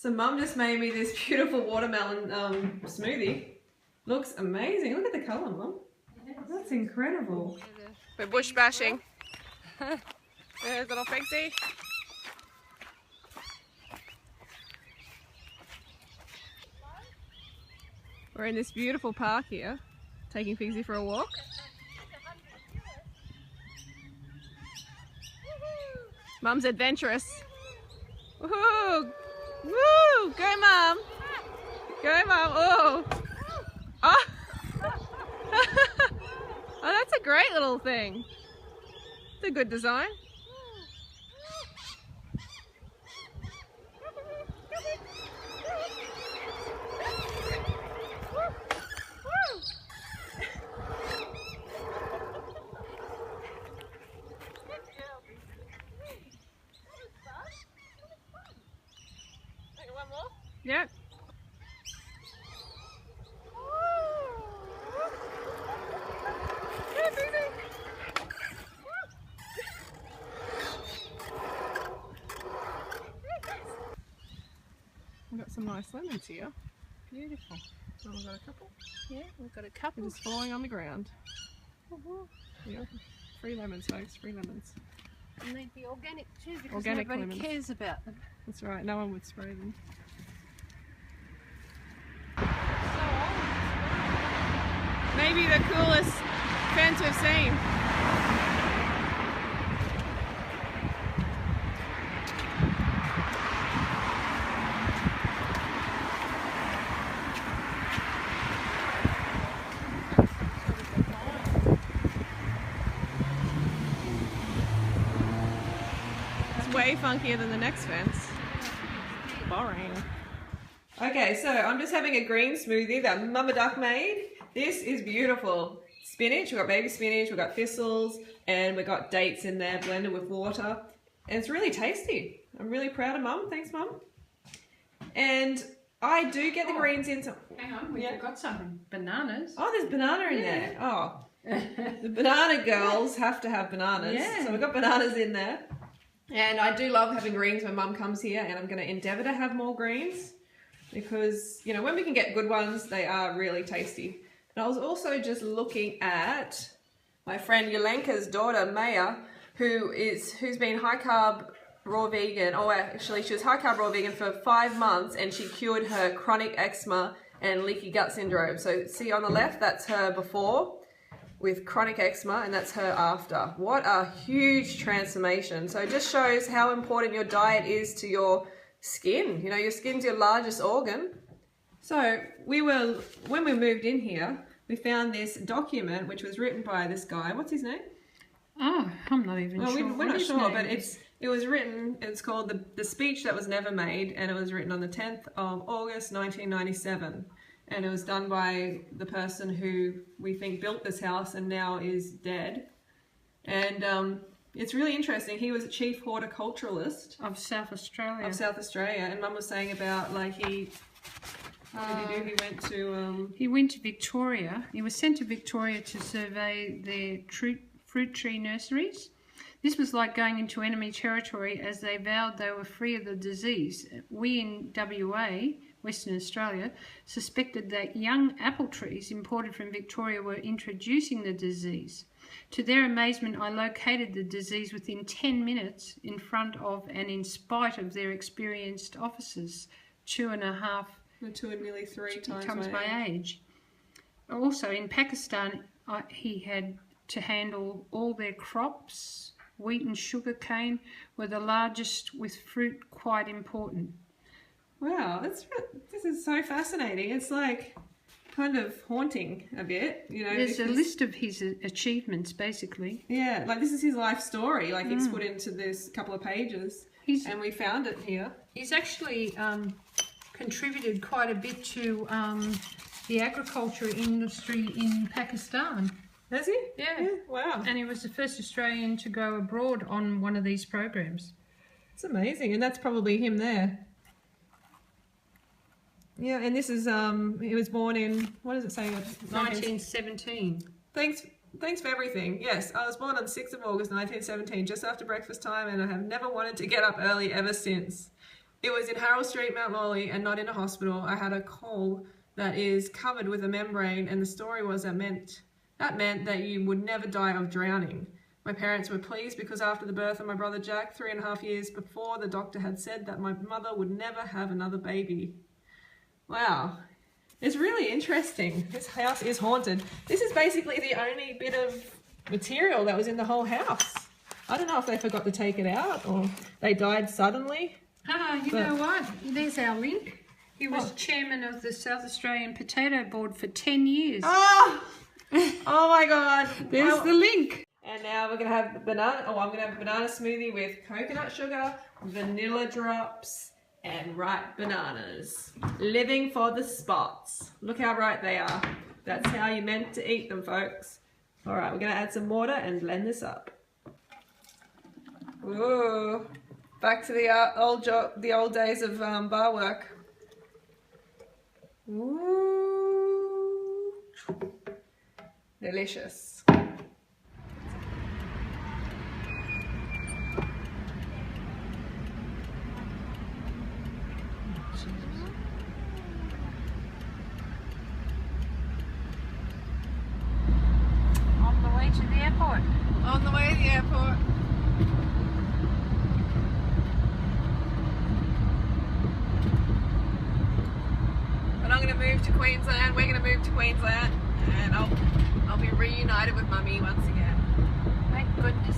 So Mum just made me this beautiful watermelon smoothie. Looks amazing. Look at the colour, Mum. That's incredible. We're bush bashing. There's little Figsy. We're in this beautiful park here, taking Figsy for a walk. Mum's adventurous. Woohoo! Woo! Go, Mum! Go, Mum! Oh! Oh! Oh, that's a great little thing. It's a good design. Yep. We've got some nice lemons here. Beautiful. So we've got a couple. Yeah, we've got a couple. Just falling on the ground. Yeah. Free lemons, folks. Free lemons. And they'd be organic too, because organic nobody lemons. cares about them. That's right. No one would spray them. Maybe the coolest fence we've seen. It's way funkier than the next fence. Boring. Okay, so I'm just having a green smoothie that Mama Duck made. This is beautiful. Spinach, we've got baby spinach, we've got thistles, and we've got dates in there blended with water. And it's really tasty. I'm really proud of Mum. Thanks, Mum. And I do get the greens in some... Hang on, we forgot something. Bananas. Oh, there's banana in there. Oh. The banana girls have to have bananas. Yeah. So we've got bananas in there. And I do love having greens when Mum comes here, and I'm going to endeavour to have more greens because, you know, when we can get good ones, they are really tasty. And I was also just looking at my friend Yolenka's daughter, Maya, who's been high carb raw vegan. Oh, actually, she was high carb raw vegan for 5 months, and she cured her chronic eczema and leaky gut syndrome. So see on the left, that's her before with chronic eczema, and that's her after. What a huge transformation. So it just shows how important your diet is to your skin. You know, your skin's your largest organ. So when we moved in here, we found this document which was written by this guy. What's his name? Oh, I'm not even sure. We're not sure, but it was written, it's called the Speech That Was Never Made, and it was written on the 10th of August 1997. And it was done by the person who we think built this house and now is dead. And it's really interesting. He was a chief horticulturalist of South Australia. And Mum was saying about, like, what did he do? He went to Victoria. He was sent to Victoria to survey their fruit tree nurseries. This was like going into enemy territory, as they vowed they were free of the disease. We in WA, Western Australia, suspected that young apple trees imported from Victoria were introducing the disease. To their amazement, I located the disease within 10 minutes in front of and in spite of their experienced officers, 2.5 and nearly 3 times my age. Also, in Pakistan, he had to handle all their crops. Wheat and sugar cane were the largest, with fruit quite important. Wow, this is so fascinating. It's like kind of haunting a bit, you know. There's a list of his achievements, basically. Yeah, like this is his life story. Like it's put into this couple of pages, and we found it here. He's actually contributed quite a bit to the agriculture industry in Pakistan. Has he? Yeah. Wow. And he was the first Australian to go abroad on one of these programs. It's amazing, and that's probably him there. Yeah, and this is he was born in, what does it say? 1917. Thanks for everything. Yes, I was born on the 6th of August 1917, just after breakfast time, and I have never wanted to get up early ever since. It was in Harold Street, Mount Lawley, and not in a hospital. I had a caul that is covered with a membrane, and the story was that meant that you would never die of drowning. My parents were pleased because after the birth of my brother Jack, 3.5 years before, the doctor had said that my mother would never have another baby. Wow. It's really interesting. This house is haunted. This is basically the only bit of material that was in the whole house. I don't know if they forgot to take it out or they died suddenly. You know what? There's our link. He was chairman of the South Australian Potato Board for 10 years. Oh my God. There's the link. And now we're going to have banana. Oh, I'm going to have a banana smoothie with coconut sugar, vanilla drops, and ripe bananas. Living for the spots. Look how ripe they are. That's how you're meant to eat them, folks. All right, we're going to add some water and blend this up. Ooh. Back to the old days of bar work. Ooh. Delicious. On the way to the airport. On the way to the airport. But I'm going to move to Queensland. We're going to move to Queensland, and I'll be reunited with Mummy once again. Thank goodness.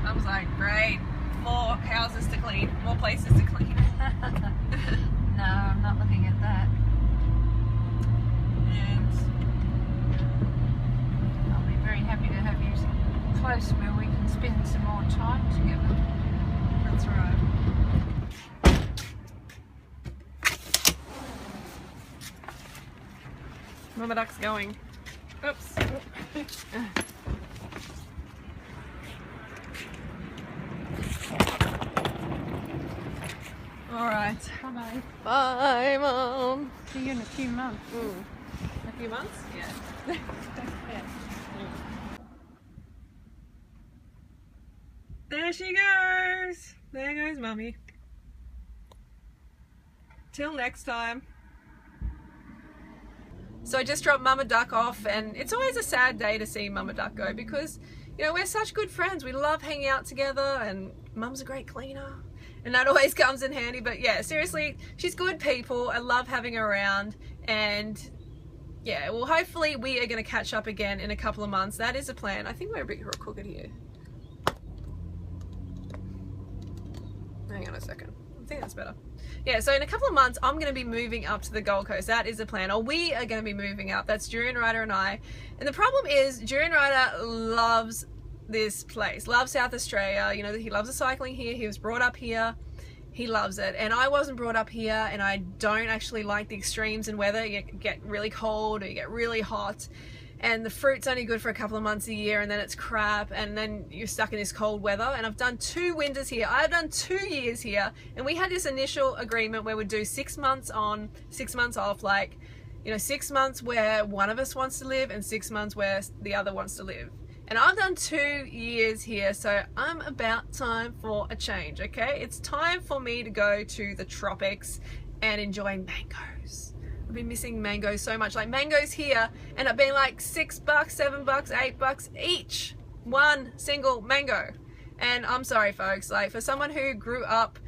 Mum's like, great, more houses to clean, more places to clean. No, I'm not looking at that. And I'll be very happy to have you close where we can spend some more time together. that's right. Mama Duck's going. Oops. All right. Bye-bye. Bye, Mom. See you in a few months. A few months? Yeah. Yeah. There she goes. There goes Mummy. Till next time. So I just dropped Mama Duck off, and it's always a sad day to see Mama Duck go because, you know, we're such good friends. We love hanging out together, and Mum's a great cleaner, and that always comes in handy. But yeah, seriously, she's good people. I love having her around, and yeah, well, hopefully we are going to catch up again in a couple of months. That is a plan. I think we're a bit crooked here. Hang on a second. I think that's better. Yeah, so in a couple of months, I'm going to be moving up to the Gold Coast. That is the plan. Or we are going to be moving up. That's Jurian Ryder and I. And the problem is, Jurian Ryder loves this place, loves South Australia. You know, he loves the cycling here. He was brought up here. He loves it. And I wasn't brought up here, and I don't actually like the extremes in weather. You get really cold or you get really hot. And the fruit's only good for a couple of months a year, and then it's crap, and then you're stuck in this cold weather. And I've done 2 winters here. I've done 2 years here, and we had this initial agreement where we'd do 6 months on, 6 months off, like, you know, 6 months where one of us wants to live and 6 months where the other wants to live. And I've done 2 years here, so I'm about time for a change, okay? It's time for me to go to the tropics and enjoy mangoes. I've been missing mangoes so much. Like, mangoes here end up being like $6, $7, $8 each. One single mango. And I'm sorry, folks, like, for someone who grew up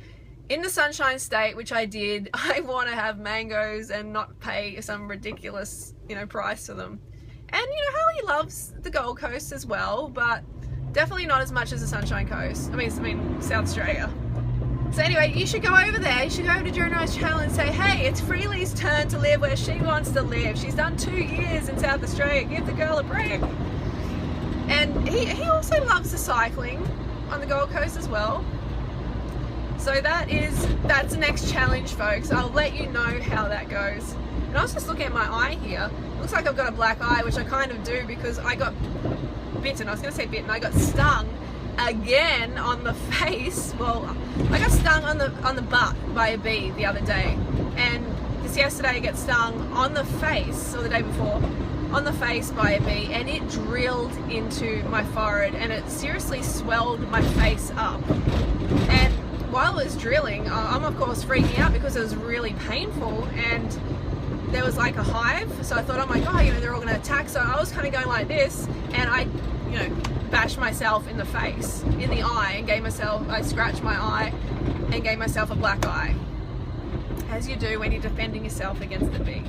in the Sunshine State, which I did, I want to have mangoes and not pay some ridiculous, you know, price for them. And, you know, Harley loves the Gold Coast as well, but definitely not as much as the Sunshine Coast. I mean South Australia. So anyway, you should go over there. You should go over to Jurian's channel and say, hey, it's Freely's turn to live where she wants to live. She's done 2 years in South Australia. Give the girl a break. And he also loves the cycling on the Gold Coast as well. So that's the next challenge, folks. I'll let you know how that goes. And I was just looking at my eye here. Looks like I've got a black eye, which I kind of do because I got bitten. I was going to say bitten. I got stung again on the face. Well, I got stung on the butt by a bee the other day, and this yesterday I got stung on the face, or the day before, on the face by a bee, and it drilled into my forehead and it seriously swelled my face up. And while it was drilling, I'm of course freaking out because it was really painful, and there was like a hive, so I thought, oh my god, you know, they're all going to attack. So I was kind of going like this, and I, you know, bashed myself in the face, in the eye, and I scratched my eye and gave myself a black eye, as you do when you're defending yourself against the bee.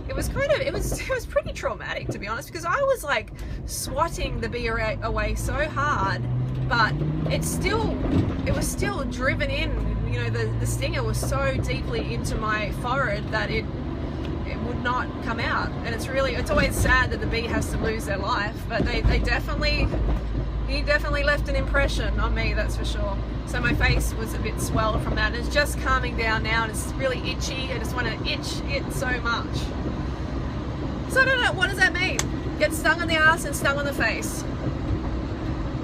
It was pretty traumatic, to be honest, because I was like swatting the bee away so hard, but it was still driven in. You know, the stinger was so deeply into my forehead that it would not come out. And it's always sad that the bee has to lose their life, but he definitely left an impression on me, that's for sure. So my face was a bit swelled from that, and it's just calming down now, and it's really itchy. I just want to itch it so much. So I don't know, what does that mean? Get stung on the ass and stung on the face.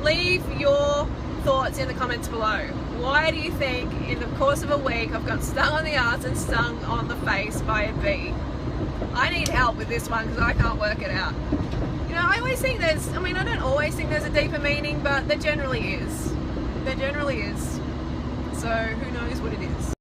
Leave your thoughts in the comments below. Why do you think in the course of a week I've got stung on the ass and stung on the face by a bee? I need help with this one because I can't work it out. You know, I always think I don't always think there's a deeper meaning, but there generally is. There generally is. So who knows what it is.